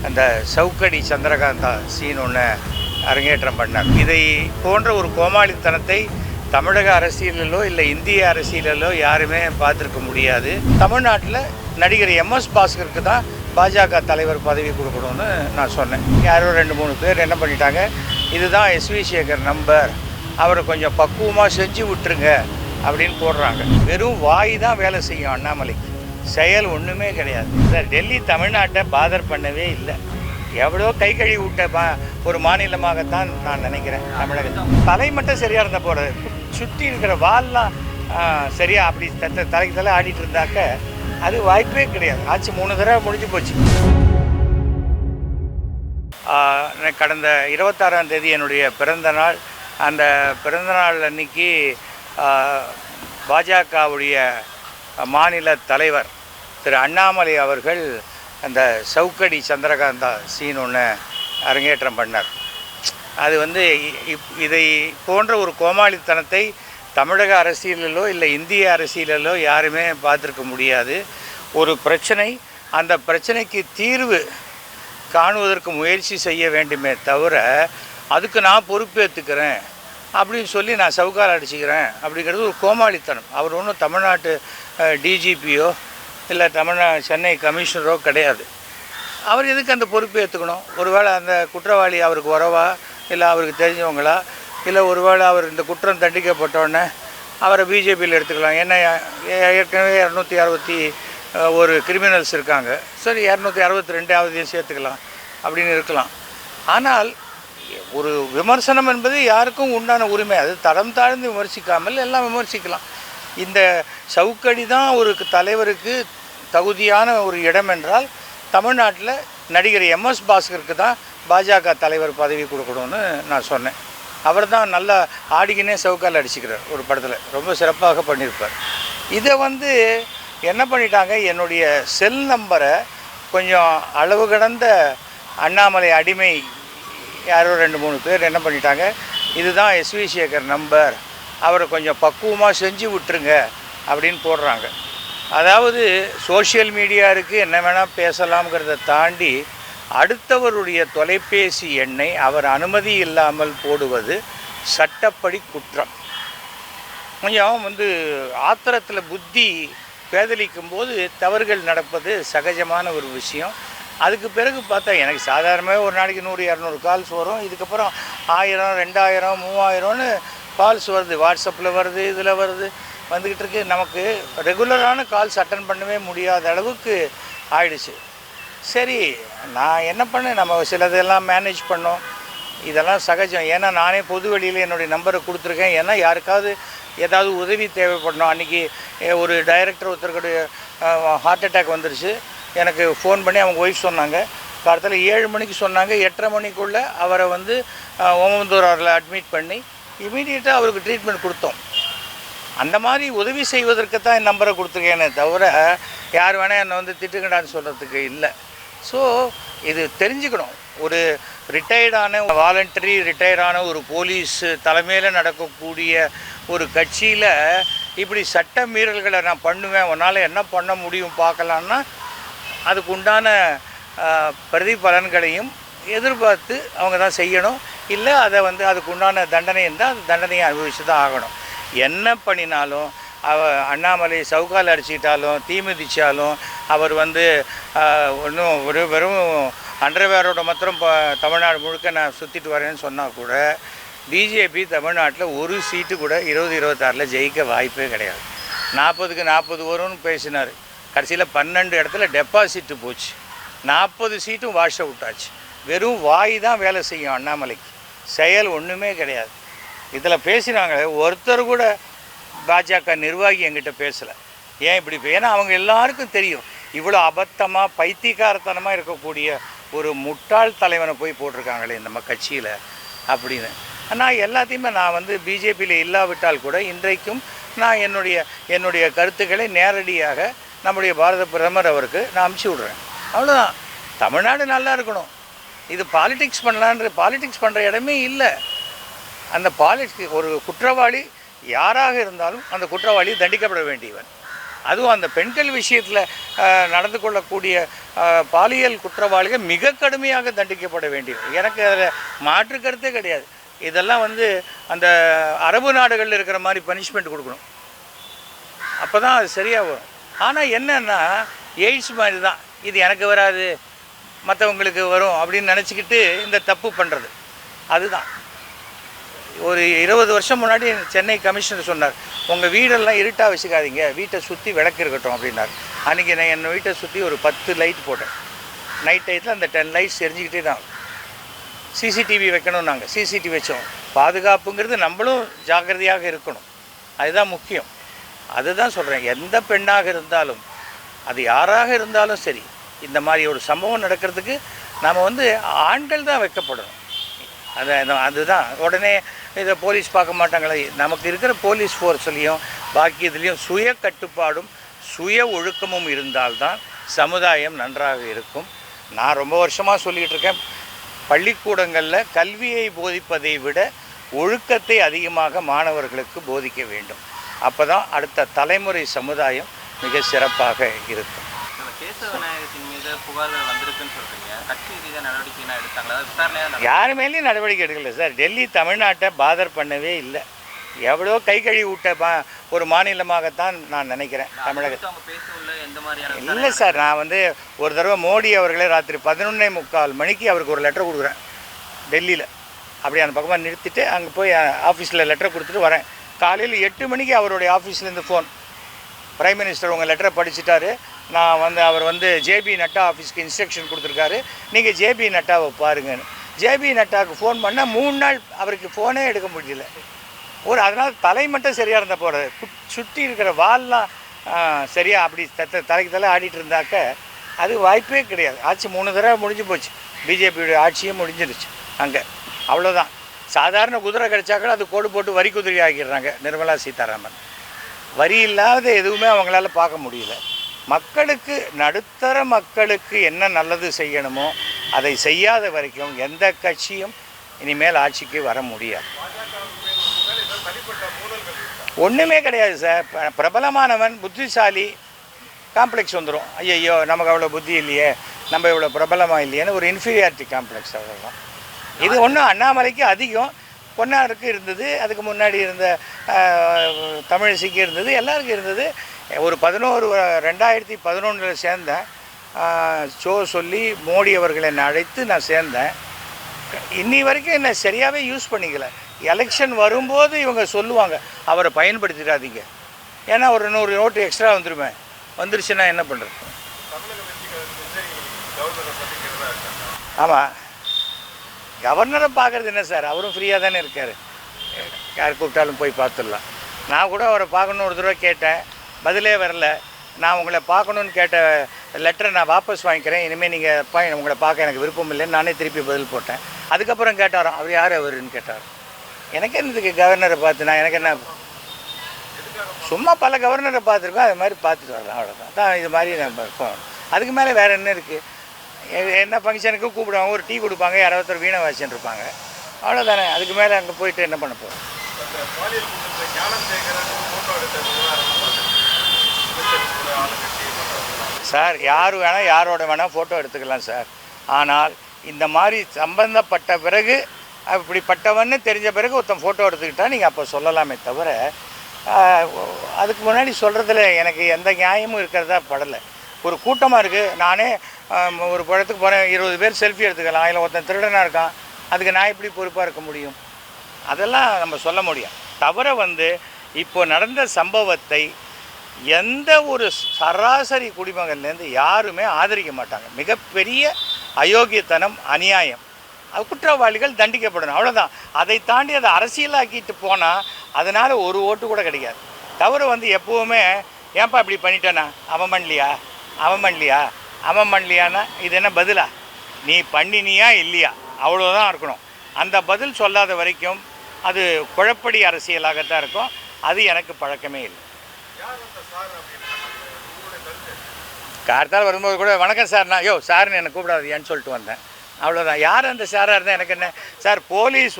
அந்த சவுக்கடி சந்திரகாந்தா சீன் ஒன்று அரங்கேற்றம் பண்ணார். இதை போன்ற ஒரு கோமாளித்தனத்தை தமிழக அரசியலிலோ இல்லை இந்திய அரசியலிலோ யாருமே பார்த்துருக்க முடியாது. தமிழ்நாட்டில் நடிகர் எம்எஸ் பாஸ்கருக்கு தான் பாஜக தலைவர் பதவி கொடுக்கணும்னு நான் சொன்னேன். யாரோ 2-3 பேர் என்ன பண்ணிட்டாங்க, இதுதான் எஸ்வி சேகர் நம்பர், அவரை கொஞ்சம் பக்குவமாக செஞ்சு விட்டுருங்க அப்படின்னு போடுறாங்க. வெறும் வாய் தான் வேலை செய்யும் அண்ணாமலைக்கு, செயல் ஒன்றுமே கிடையாது. சார், டெல்லி தமிழ்நாட்டை பாதர் பண்ணவே இல்லை. எவ்வளோ கை கழுவி விட்ட ஒரு மாநிலமாகத்தான் நான் நினைக்கிறேன் தமிழகத்தில். தலை மட்டும் சரியாக இருந்த போகிறது, சுற்றி இருக்கிற வால்லாம் சரியாக அப்படி தலைக்கு தலை ஆடிட்டு இருந்தாக்க அது வாய்ப்பே கிடையாது. ஆச்சு 3 தடவை முடிஞ்சு போச்சு. கடந்த 26ஆம் தேதி என்னுடைய பிறந்த நாள். அந்த பிறந்த நாள் அன்னைக்கு பாஜகவுடைய மாநில தலைவர் திரு அண்ணாமலை அவர்கள் அந்த சவுக்கடி சந்திரகாந்தா சீன் ஒன்று அரங்கேற்றம் பண்ணார். அது இதை போன்ற ஒரு கோமாளித்தனத்தை தமிழக அரசியலிலோ இல்லை இந்திய அரசியலிலோ யாருமே பார்த்துருக்க முடியாது. ஒரு பிரச்சனை, அந்த பிரச்சனைக்கு தீர்வு காணுவதற்கு முயற்சி செய்ய வேண்டுமே தவிர அதுக்கு நான் பொறுப்பேற்றுக்கிறேன் அப்படின்னு சொல்லி நான் சவுக்கால் அடிச்சுக்கிறேன் அப்படிங்கிறது ஒரு கோமாளித்தனம். அவர் ஒன்றும் தமிழ்நாட்டு டிஜிபியோ இல்லை சென்னை கமிஷனரோ கிடையாது. அவர் எதுக்கு அந்த பொறுப்பு ஏற்றுக்கணும்? ஒருவேளை அந்த குற்றவாளி அவருக்கு உறவா, இல்லை அவருக்கு தெரிஞ்சவங்களா, இல்லை ஒருவேளை அவர் இந்த குற்றம் தண்டிக்கப்பட்டோடனே அவரை பிஜேபியில் எடுத்துக்கலாம். ஏன்னா ஏற்கனவே 261 கிரிமினல்ஸ் இருக்காங்க. சரி, 262ஆவதையும் சேர்த்துக்கலாம் அப்படின்னு இருக்கலாம். ஆனால் ஒரு விமர்சனம் என்பது யாருக்கும் உண்டான உரிமை. அது தடம் தாழ்ந்து விமர்சிக்காமல் எல்லாம் விமர்சிக்கலாம். இந்த சவுக்கடி தான் ஒரு தலைவருக்கு தகுதியான ஒரு இடம் என்றால் தமிழ்நாட்டில் நடிகர் எம்எஸ் பாஸ்கருக்கு தான் பாஜக தலைவர் பதவி கொடுக்கணும்னு நான் சொன்னேன். அவர் தான் நல்லா ஆடிக்கினே சவுக்கால் அடிச்சுக்கிறார் ஒரு படத்தில், ரொம்ப சிறப்பாக பண்ணியிருப்பார். இதை என்ன பண்ணிட்டாங்க, என்னுடைய செல் நம்பரை கொஞ்சம் அளவு கடந்த அண்ணாமலை அடிமை யாரோ 2-3 பேர் என்ன பண்ணிட்டாங்க, இதுதான் எஸ்வி சேகர் நம்பர், அவரை கொஞ்சம் பக்குவமாக செஞ்சு விட்டுருங்க அப்படின்னு போடுறாங்க. அதாவது சோஷியல் மீடியா இருக்குது, என்ன வேணால் பேசலாம்ங்கிறத தாண்டி அடுத்தவருடைய தொலைபேசி எண்ணை அவர் அனுமதி இல்லாமல் போடுவது சட்டப்படி குற்றம். கொஞ்சம் ஆத்திரத்தில் புத்தி பேதலிக்கும் போது தவறுகள் நடப்பது சகஜமான ஒரு விஷயம். அதுக்கு பிறகு பார்த்தா எனக்கு சாதாரணமாக ஒரு நாளைக்கு 100-200 கால்ஸ் வரும். இதுக்கப்புறம் 1000, 2000, 3000ன்னு கால்ஸ் வருது. வாட்ஸ்அப்பில் வருது, இதில் வருது, வந்துக்கிட்டு இருக்கு. நமக்கு ரெகுலரான கால்ஸ் அட்டன் பண்ணவே முடியாத அளவுக்கு ஆயிடுச்சு. சரி, நான் என்ன பண்ணேன், நம்ம சிலதெல்லாம் மேனேஜ் பண்ணோம், இதெல்லாம் சகஜம். ஏன்னா நானே பொது வெளியில் என்னுடைய நம்பரை கொடுத்துருக்கேன். ஏன்னா யாருக்காவது ஏதாவது உதவி தேவைப்படணும். அன்றைக்கி ஒரு டைரக்டர் ஒருத்தருக்குடைய ஹார்ட் அட்டாக் வந்துருச்சு. எனக்கு ஃபோன் பண்ணி அவங்க ஒய்ஃப் சொன்னாங்க. காலத்தில் 7 மணிக்கு சொன்னாங்க. 8:30 மணிக்குள்ளே அவரை ஓமந்தூராரில் அட்மிட் பண்ணி இமீடியட்டாக அவருக்கு ட்ரீட்மெண்ட் கொடுத்தோம். அந்த மாதிரி உதவி செய்வதற்கு தான் என் நம்பரை கொடுத்துருக்கேனே தவிர யார் வேணால் என்னை திட்டுங்கடான்னு சொல்கிறதுக்கு இல்லை. ஸோ இது தெரிஞ்சுக்கணும். ஒரு ரிட்டையர்டான வாலண்டரி ரிட்டையர்டான ஒரு போலீஸ் தலைமையில் நடக்கக்கூடிய ஒரு கட்சியில் இப்படி சட்ட மீறல்களை நான் பண்ணுவேன், உன்னால் என்ன பண்ண முடியும் பார்க்கலான்னா அதுக்கு உண்டான பிரதிபலன்களையும் எதிர்பார்த்து அவங்க தான் செய்யணும். இல்லை அதை அதுக்கு உண்டான தண்டனை இருந்தால் அந்த தண்டனையை அனுபவித்து தான் ஆகணும். என்ன பண்ணினாலும் அண்ணாமலை சவுக்கால் அடிச்சுக்கிட்டாலும் தீ மிதித்தாலும் அவர் ஒன்றும் வெறும் அண்டர்வேரோட மாத்திரம் தமிழ்நாடு முழுக்க நான் சுற்றிட்டு வரேன்னு சொன்னால் கூட பிஜேபி தமிழ்நாட்டில் ஒரு சீட்டு கூட 2026 ஜெயிக்க வாய்ப்பே கிடையாது. 40க்கு 40 வரும்னு பேசினார். கடைசியில் 12 இடத்துல டெபாசிட்டு போச்சு. 40 சீட்டும் வாஷ் அவுட் ஆச்சு. வெறும் வாய் தான் வேலை செய்யும் அண்ணாமலைக்கு, செயல் ஒன்றுமே கிடையாது. இதில் பேசினாங்க, ஒருத்தர் கூட பாஜக நிர்வாகி என்கிட்ட பேசலை. ஏன் இப்படி? ஏன்னா அவங்க எல்லாருக்கும் தெரியும் இவ்வளோ அபத்தமாக பைத்தியக்காரத்தனமாக இருக்கக்கூடிய ஒரு முட்டாள் தலைவனை போய் போட்டிருக்காங்களே நம்ம கட்சியில் அப்படின்னு. ஆனால் எல்லாத்தையுமே நான் பிஜேபியில் இல்லாவிட்டால் கூட இன்றைக்கும் நான் என்னுடைய கருத்துக்களை நேரடியாக நம்முடைய பாரத பிரதமர் அவருக்கு நான் அனுப்பிச்சி விட்றேன். அவ்வளோதான். தமிழ்நாடு நல்லா இருக்கணும். இது பாலிடிக்ஸ் பண்ணுற இடமே இல்லை. அந்த ஒரு குற்றவாளி யாராக இருந்தாலும் அந்த குற்றவாளி தண்டிக்கப்பட வேண்டியவன். அதுவும் அந்த பெண்கள் விஷயத்தில் நடந்து கொள்ளக்கூடிய பாலியல் குற்றவாளிகள் மிக கடுமையாக தண்டிக்கப்பட வேண்டியது. எனக்கு அதில் மாற்று கருத்தே கிடையாது. இதெல்லாம் வந்து அந்த அரபு நாடுகளில் இருக்கிற மாதிரி பனிஷ்மெண்ட் கொடுக்கணும், அப்போ தான் அது சரியாக வரும். ஆனால் என்னென்னா எய்ட்ஸ் மாதிரி தான், இது எனக்கு வராது மற்றவங்களுக்கு வரும் அப்படின்னு நினச்சிக்கிட்டு இந்த தப்பு பண்ணுறது. அதுதான் ஒரு 20 வருஷம் முன்னாடி சென்னை கமிஷனர் சொன்னார், உங்கள் வீடெல்லாம் இருட்டாக வச்சுக்காதீங்க, வீட்டை சுற்றி விளக்கு இருக்கட்டும் அப்படின்னார். அன்றைக்கி நான் என் வீட்டை சுற்றி ஒரு 10 லைட் போட்டேன். நைட் டயத்தில் அந்த 10 லைட்ஸ் எரிஞ்சிக்கிட்டே தான். சிசிடிவி வைக்கணும், நாங்கள் சிசிடிவி வச்சோம். பாதுகாப்புங்கிறது நம்மளும் ஜாக்கிரதையாக இருக்கணும், அதுதான் முக்கியம். அதுதான் சொல்கிறேன், எந்த பெண்ணாக இருந்தாலும் அது யாராக இருந்தாலும் சரி, இந்த மாதிரி ஒரு சம்பவம் நடக்கிறதுக்கு நாம் வந்து ஆண்கள் தான் வைக்கப்படணும். அதுதான் உடனே இதை போலீஸ் பார்க்க மாட்டாங்களே. நமக்கு இருக்கிற போலீஸ் ஃபோர்ஸ்லேயும் பாக்கி இதுலேயும் சுய கட்டுப்பாடும் சுய ஒழுக்கமும் இருந்தால்தான் சமுதாயம் நன்றாக இருக்கும். நான் ரொம்ப வருஷமாக சொல்லிகிட்டு இருக்கேன், பள்ளிக்கூடங்களில் கல்வியை போதிப்பதை விட ஒழுக்கத்தை அதிகமாக மாணவர்களுக்கு போதிக்க வேண்டும். அப்போ தான் அடுத்த தலைமுறை சமுதாயம் மிக சிறப்பாக இருக்கும். கேசவ விநாயகத்தின் மீது புகார்கள் வந்திருக்குன்னு சொல்கிறீங்க, கட்சி ரீதியாக நடவடிக்கைனா எடுத்தாங்களா? விசாரணையாக யார் மேலேயும் நடவடிக்கை எடுக்கல சார். டெல்லி தமிழ்நாட்டை பாதர் பண்ணவே இல்லை. எவ்வளோ கை கழுவி விட்ட ஒரு மாநிலமாகத்தான் நான் நினைக்கிறேன் தமிழகத்தை. இல்லை சார், நான் வந்து ஒரு தடவை மோடி அவர்களே ராத்திரி 11:45 மணிக்கு அவருக்கு ஒரு லெட்டர் கொடுக்குறேன் டெல்லியில். அப்படி அந்த பக்கமாக நிறுத்திட்டு அங்கே போய் ஆஃபீஸில் லெட்டர் கொடுத்துட்டு வரேன். காலையில் 8 மணிக்கு அவருடைய ஆஃபீஸ்லேருந்து ஃபோன், பிரைம் மினிஸ்டர் உங்கள் லெட்டரை படிச்சுட்டாரு, நான் வந்து அவர் வந்து ஜேபி நட்டா ஆஃபீஸ்க்கு இன்ஸ்ட்ரக்ஷன் கொடுத்துருக்காரு, நீங்கள் ஜேபி நட்டாவை பாருங்கன்னு. ஜேபி நட்டாவுக்கு ஃபோன் பண்ணால் 3 நாள் அவருக்கு ஃபோனே எடுக்க முடியல. அதனால் தலை மட்டும் சரியாக இருந்தால் போகிறது, சுற்றி இருக்கிற வால்லாம் சரியாக அப்படி தலைக்கு தலை ஆடிட்டு இருந்தாக்க அது வாய்ப்பே கிடையாது. ஆட்சி 3 தடவை முடிஞ்சு போச்சு, பிஜேபியோடைய ஆட்சியும் முடிஞ்சிருச்சு அங்கே, அவ்வளோதான். சாதாரண குதிரை கிடைச்சாக்கள் அது கோடு போட்டு வரி குதிரை ஆக்கிடுறாங்க நிர்மலா சீதாராமன். வரி இல்லாத எதுவுமே அவங்களால பார்க்க முடியல. மக்களுக்கு, நடுத்தர மக்களுக்கு என்ன நல்லது செய்யணுமோ அதை செய்யாத வரைக்கும் எந்த கட்சியும் இனிமேல் ஆட்சிக்கு வர முடியாது. ஒன்றுமே கிடையாது சார். பிரபலமானவன் புத்திசாலி காம்ப்ளெக்ஸ் வந்துடும், ஐயோ நமக்கு அவ்வளோ புத்தி இல்லையே, நம்ம இவ்வளோ பிரபலமாக இல்லையேன்னு ஒரு இன்ஃபீரியாரிட்டி காம்ப்ளெக்ஸ், அவ்வளோதான். இது ஒன்றும் அண்ணாமலைக்கு அதிகம், பொன்னாருக்கு இருந்தது, அதுக்கு முன்னாடி இருந்த தமிழிசைக்கு இருந்தது, எல்லாருக்கும் இருந்தது. ஒரு 2011 சேர்ந்தேன். ஷோ சொல்லி மோடி அவர்களை என்னை அழைத்து நான் சேர்ந்தேன். இன்னி வரைக்கும் என்னை சரியாகவே யூஸ் பண்ணிக்கல. எலெக்ஷன் வரும்போது இவங்க சொல்லுவாங்க அவரை பயன்படுத்திடாதீங்க, ஏன்னா ஒரு 100 நோட்டு எக்ஸ்ட்ரா வந்துருச்சுன்னா என்ன பண்ணுறது? ஆமாம், கவர்னரை பார்க்குறது என்ன சார், அவரும் ஃப்ரீயாக தானே இருக்கார், யார் கூப்பிட்டாலும் போய் பார்த்துடலாம். நான் கூட அவரை பார்க்கணுன்னு ஒரு தடவை கேட்டேன், பதிலே வரல. நான் உங்களை பார்க்கணுன்னு கேட்ட லெட்டரை நான் வாபஸ் வாங்கிக்கிறேன், இனிமேல் நீங்கள் உங்களை பார்க்க எனக்கு விருப்பம் இல்லைன்னு நானே திருப்பி பதில் போட்டேன். அதுக்கப்புறம் கேட்டாராம், அவர் யார் அவருன்னு கேட்டார். எனக்கு என்னதுக்கு கவர்னரை பார்த்து, நான் எனக்கு என்ன, சும்மா பல கவர்னரை பார்த்துருக்கோம், அது மாதிரி பார்த்துட்டு வரலாம், அவ்வளோதான். தான் இது மாதிரி நம்ம போகணும். அதுக்கு மேலே வேறு என்ன இருக்குது? என்ன ஃபங்க்ஷனுக்கு கூப்பிடுவாங்க, ஒரு டீ கொடுப்பாங்க, யாராவது ஒரு வீணை வாசின்னு இருப்பாங்க, அவ்வளோதானே. அதுக்கு மேலே அங்கே போயிட்டு என்ன பண்ண போகிறோம்? சார், யார் வேணால் யாரோட வேணால் ஃபோட்டோ எடுத்துக்கலாம் சார். ஆனால் இந்த மாதிரி சம்பந்தப்பட்ட பிறகு, அப்படிப்பட்டவன்னு தெரிஞ்ச பிறகு ஒருத்தன் ஃபோட்டோ எடுத்துக்கிட்டால் நீங்கள் அப்போ சொல்லலாமே தவிர, அதுக்கு முன்னாடி சொல்கிறதுல எனக்கு எந்த நியாயமும் இருக்கிறதா படலை. ஒரு கூட்டமாக இருக்குது, நானே ஒரு படத்துக்கு போகிறேன், 20 பேர் செல்ஃபி எடுத்துக்கலாம், அதில் ஒருத்தன் திருடனாக இருக்கான், அதுக்கு நான் எப்படி பொறுப்பாக இருக்க முடியும்? அதெல்லாம் நம்ம சொல்ல முடியும். தவிர இப்போ நடந்த சம்பவத்தை எந்த ஒரு சராசரி குடிமகன்லேருந்து யாருமே ஆதரிக்க மாட்டாங்க. மிகப்பெரிய அயோக்கியத்தனம், அநியாயம். அது குற்றவாளிகள் தண்டிக்கப்படணும், அவ்வளோதான். அதை தாண்டி அதை அரசியலாக்கிட்டு போனால் அதனால் ஒரு ஓட்டு கூட கிடைக்காது. தவிர எப்போவுமே ஏன்பா இப்படி பண்ணிட்டேனா, அவன் பண்ணலையான்னா இது என்ன பதிலா? நீ பண்ணினியா இல்லையா, அவ்வளோதான் இருக்கணும். அந்த பதில் சொல்லாத வரைக்கும் அது குழப்படி அரசியலாகத்தான் இருக்கும். அது எனக்கு பழக்கமே இல்லை. கார்த்தால் வரும்போது கூட வணக்கம் சார்னா, சார்னு என்னை கூப்பிடாது ஏன்னு சொல்லிட்டு வந்தேன், அவ்வளோதான். யார் அந்த சாராக இருந்தால் எனக்கு என்ன சார்? போலீஸ்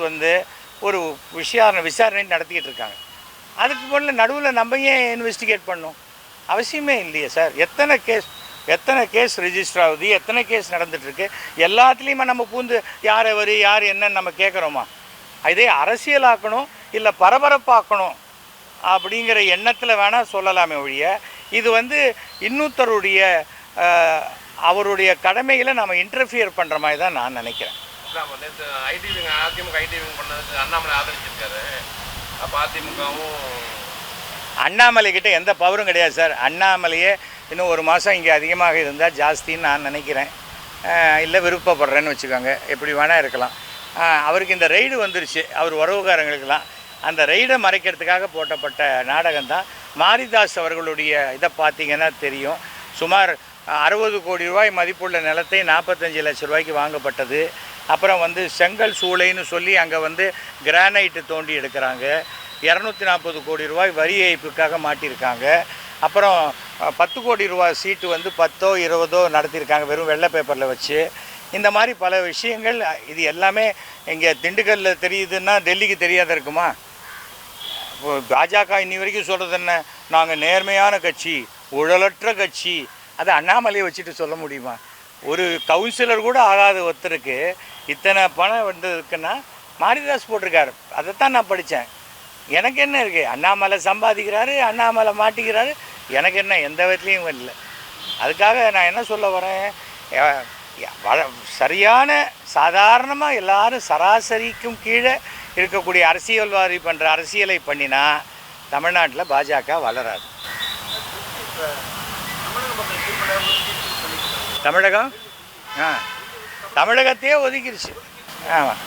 ஒரு விசாரணை நடத்திக்கிட்டு இருக்காங்க. அதுக்கு முதல்ல நடுவில் நம்ம ஏன் இன்வெஸ்டிகேட் பண்ணோம்? அவசியமே இல்லையே சார். எத்தனை கேஸ் ரிஜிஸ்டர் ஆகுது, எத்தனை கேஸ் நடந்துகிட்ருக்கு, எல்லாத்துலேயுமே நம்ம பூந்து யார் அவர் யார் என்னன்னு நம்ம கேட்குறோமா? இதே அரசியலாக்கணும் இல்லை பரபரப்பாக்கணும் அப்படிங்கிற எண்ணத்தில் வேணால் சொல்லலாமே ஒழிய, இது வந்து இன்னொருத்தருடைய அவருடைய கடமைகளை நம்ம இன்டர்ஃபியர் பண்ணுற மாதிரி தான் நான் நினைக்கிறேன். நேற்று அதிமுக ஐடிவிங் பண்ணதுக்கு அண்ணாமலை ஆதரிச்சிருக்காரு. அப்போ அதிமுகவும் அண்ணாமலைக்கிட்ட எந்த பவரும் கிடையாது சார். அண்ணாமலையே இன்னும் ஒரு மாதம் இங்கே அதிகமாக இருந்தால் ஜாஸ்தின்னு நான் நினைக்கிறேன். இல்லை விருப்பப்படுறேன்னு வச்சுக்கோங்க, எப்படி வேணால் இருக்கலாம். அவருக்கு இந்த ரெய்டு வந்துருச்சு, அவர் உறவுக்காரங்களுக்கெல்லாம். அந்த ரெய்டை மறைக்கிறதுக்காக போட்டப்பட்ட நாடகம் தான். மாரிதாஸ் அவர்களுடைய இதை பார்த்திங்கன்னா தெரியும். சுமார் 60 கோடி ரூபாய் மதிப்புள்ள நிலத்தை 45 லட்ச ரூபாய்க்கு வாங்கப்பட்டது. அப்புறம் வந்து செங்கல் சூளைன்னு சொல்லி அங்கே வந்து கிரானைட்டு தோண்டி எடுக்கிறாங்க. 240 கோடி ரூபாய் வரி ஏய்ப்புக்காக மாட்டியிருக்காங்க. அப்புறம் 10 கோடி ரூபாய் சீட்டு வந்து 10ஓ 20ஓ நடத்தியிருக்காங்க வெறும் வெள்ளை பேப்பரில் வச்சு. இந்த மாதிரி பல விஷயங்கள். இது எல்லாமே இங்கே திண்டுக்கல்லில் தெரியுதுன்னா டெல்லிக்கு தெரியாத இருக்குமா? பாஜக இன்னி வரைக்கும் சொல்கிறது என்ன, நாங்கள் நேர்மையான கட்சி, ஊழலற்ற கட்சி. அதை அண்ணாமலையை வச்சுட்டு சொல்ல முடியுமா? ஒரு கவுன்சிலர் கூட ஆகாத ஒருத்தருக்கு இத்தனை பணம் வந்ததுக்குன்னா மாரிதாஸ் போட்டிருக்காரு. அதைத்தான் நான் படித்தேன். எனக்கு என்ன இருக்குது? அண்ணாமலை சம்பாதிக்கிறாரு, அண்ணாமலை மாட்டிக்கிறாரு, எனக்கு என்ன, எந்த விதத்துலேயும் இல்லை. அதுக்காக நான் என்ன சொல்ல வரேன், சரியான சாதாரணமாக எல்லாரும் சராசரிக்கும் கீழே இருக்கக்கூடிய அரசியல்வாதி பண்ணுற அரசியலை பண்ணினா தமிழ்நாட்டில் பாஜக வளராது. தமிழகம் தமிழகத்தையே ஒதுக்கிடுச்சு. ஆமாம்,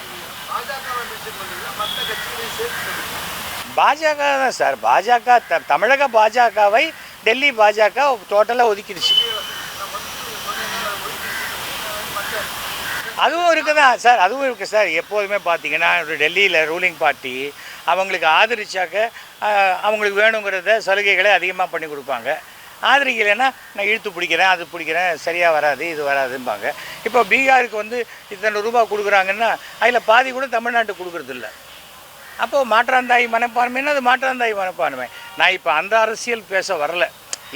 பாஜக தான் சார். பாஜக தமிழக பாஜகவை டெல்லி பாஜக டோட்டலாக ஒதுக்கிடுச்சு. அதுவும் இருக்குது தான் சார், அதுவும் இருக்குது சார். எப்போதுமே பார்த்தீங்கன்னா டெல்லியில் ரூலிங் பார்ட்டி அவங்களுக்கு ஆதரிச்சாக்க அவங்களுக்கு வேணுங்கிறத சலுகைகளை அதிகமாக பண்ணி கொடுப்பாங்க. ஆதரிக்கலைன்னா நான் இழுத்து பிடிக்கிறேன், அது பிடிக்கிறேன், சரியாக வராது, இது வராதும்பாங்க. இப்போ பீகாருக்கு வந்து இத்தனை ரூபா கொடுக்குறாங்கன்னா அதில் பாதி கூட தமிழ்நாட்டுக்கு கொடுக்குறதில்ல. அப்போது மாற்றாந்தாய் மனப்பான்மைன்னா அது மாற்றாந்தாய் மனப்பான்மை. நான் இப்போ அந்த அரசியல் பேச வரல.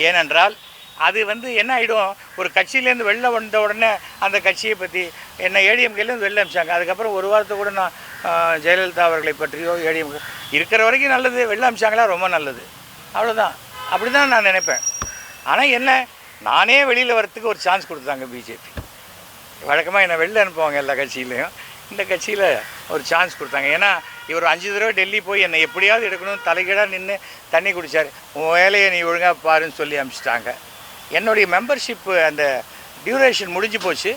ஏனென்றால் அது வந்து என்ன ஆகிடும், ஒரு கட்சியிலேருந்து வெளில வந்த உடனே அந்த கட்சியை பற்றி என்ன ஏடிஎம்கேலேருந்து வெளில அமிச்சாங்க. அதுக்கப்புறம் ஒரு வாரத்தை கூட நான் ஜெயலலிதா அவர்களை பற்றியோ ஏடிஎம்கே இருக்கிற வரைக்கும் நல்லது, வெளில அமிச்சாங்களா ரொம்ப நல்லது, அவ்வளோதான். அப்படி தான் நான் நினைப்பேன். ஆனால் என்ன, நானே வெளியில் வரத்துக்கு ஒரு சான்ஸ் கொடுத்தாங்க பிஜேபி. வழக்கமாக என்னை வெளில அனுப்புவாங்க எல்லா கட்சியிலையும். இந்த கட்சியில் ஒரு சான்ஸ் கொடுத்தாங்க. ஏன்னா இவர் 5 தடவை டெல்லி போய் என்னை எப்படியாவது எடுக்கணும் தலைகீழாக நின்று தண்ணி குடித்தார். உன் வேலையை நீ ஒழுங்காக பாருன்னு சொல்லி அனுப்பிச்சிட்டாங்க. என்னுடைய மெம்பர்ஷிப்பு அந்த டியூரேஷன் முடிஞ்சு போச்சு.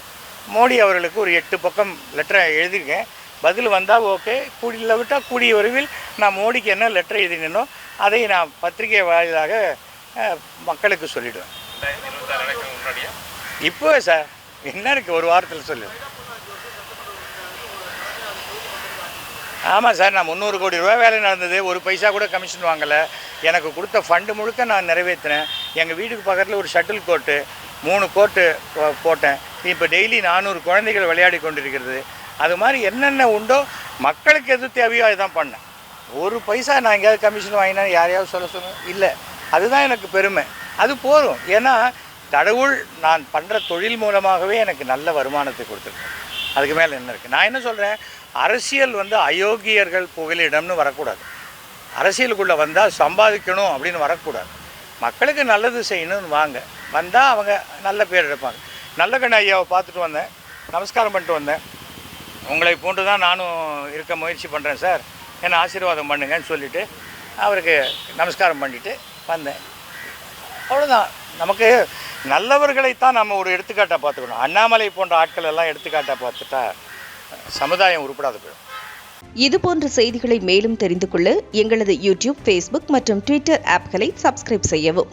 மோடி அவர்களுக்கு ஒரு 8 பக்கம் லெட்டரை எழுதியிருக்கேன். பதில் வந்தால் ஓகே, கூடியில் விட்டால் கூடிய விரைவில் நான் மோடிக்கு என்ன லெட்டர் எழுதினோ அதை நான் பத்திரிகை வாயிலாக மக்களுக்கு சொல்லிவிடுவேன். இப்போ சார் என்ன இருக்குது, ஒரு வாரத்தில் சொல்லிடுவேன். ஆமாம் சார், நான் 300 கோடி ரூபா வேலை நடந்தது, ஒரு பைசா கூட கமிஷன் வாங்கலை. எனக்கு கொடுத்த ஃபண்டு முழுக்க நான் நிறைவேற்றினேன். எங்கள் வீட்டுக்கு பக்கத்தில் ஒரு ஷட்டில் கோர்ட்டு 3 கோர்ட்டு போட்டேன். இப்போ டெய்லி 400 குழந்தைகள் விளையாடி கொண்டிருக்கிறது. அது மாதிரி என்னென்ன உண்டோ மக்களுக்கு எது தேவையோ அதுதான் பண்ணேன். ஒரு பைசா நான் எங்கேயாவது கமிஷன் வாங்கினா யாரையாவது சொல்ல இல்லை. அதுதான் எனக்கு பெருமை, அது போதும். ஏன்னா கடவுள் நான் பண்ணுற தொழில் மூலமாகவே எனக்கு நல்ல வருமானத்தை கொடுத்துருக்கேன். அதுக்கு மேலே என்ன இருக்குது? நான் என்ன சொல்கிறேன், அரசியல் வந்து அயோக்கியர்கள் புகலிடம்னு வரக்கூடாது. அரசியலுக்குள்ளே வந்தால் சம்பாதிக்கணும் அப்படின்னு வரக்கூடாது. மக்களுக்கு நல்லது செய்யணும்னு வந்தால் அவங்க நல்ல பேர் எடுப்பாங்க. நல்லகண்ண ஐயாவை பார்த்துட்டு வந்தேன், நமஸ்காரம் பண்ணிட்டு வந்தேன். உங்களை போன்று தான் நானும் இருக்க முயற்சி பண்ணுறேன் சார், என்னை ஆசீர்வாதம் பண்ணுங்கன்னு சொல்லிவிட்டு அவருக்கு நமஸ்காரம் பண்ணிவிட்டு வந்தேன். அவ்வளோதான். நமக்கு நல்லவர்களைத்தான் நம்ம ஒரு எடுத்துக்காட்டாக பார்த்துக்கணும். அண்ணாமலை போன்ற ஆட்கள் எல்லாம் எடுத்துக்காட்டாக பார்த்துட்டா சமுதாயம் உருப்படாது போயிடும். இதுபோன்ற செய்திகளை மேலும் தெரிந்து கொள்ள எங்களது யூடியூப், ஃபேஸ்புக் மற்றும் ட்விட்டர் ஆப்களை சப்ஸ்கிரைப் செய்யவும்.